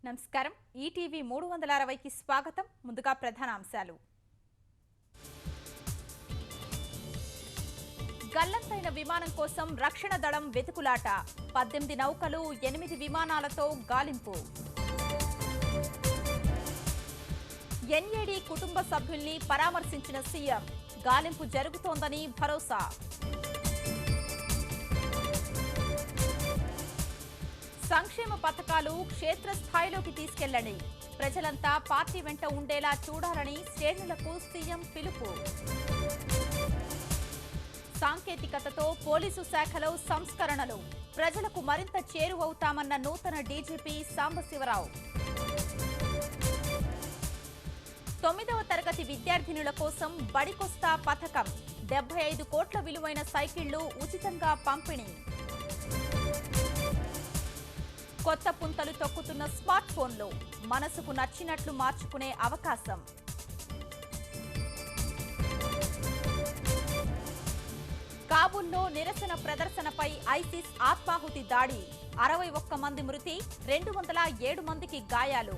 నమస్కారం ఈటీవీ 360కి స్వాగతం. ముందుగా ప్రధాన అంశాలు. గల్లంతైన విమానం కోసం రక్షణ దళం వెతుకులాట. 18 నౌకలు 8 విమానాలతో గాలింపు. ఎన్ఏడీ కుటుంబ సభ్యుల్ని పరామర్శించిన సీఎం. గాలింపు జరుగుతోందని భరోసా. సంక్షేమ పథకాలు క్షేత్రస్థాయిలోకి తీసుకెళ్లండి. ప్రజలంతా పార్టీ వెంట ఉండేలా చూడాలని శ్రేణులకు సీఎం పిలుపు. సాంకేతికతతో పోలీసు శాఖలో సంస్కరణలు. ప్రజలకు మరింత చేరువవుతామన్న నూతన డీజీపీ సాంబశివరావు. 9వ తరగతి విద్యార్థినుల కోసం బడికొస్తా పథకం. 75 కోట్ల విలువైన సైకిళ్లు ఉచితంగా పంపిణీ. కొత్త పుంతలు తొక్కుతున్న స్మార్ట్ ఫోన్లు. మనసుకు నచ్చినట్లు మార్చుకునే అవకాశం. కాబూల్లో నిరసన ప్రదర్శనపై ఐసిస్ ఆత్మాహుతి దాడి. 61 మంది మృతి, 207 మందికి గాయాలు.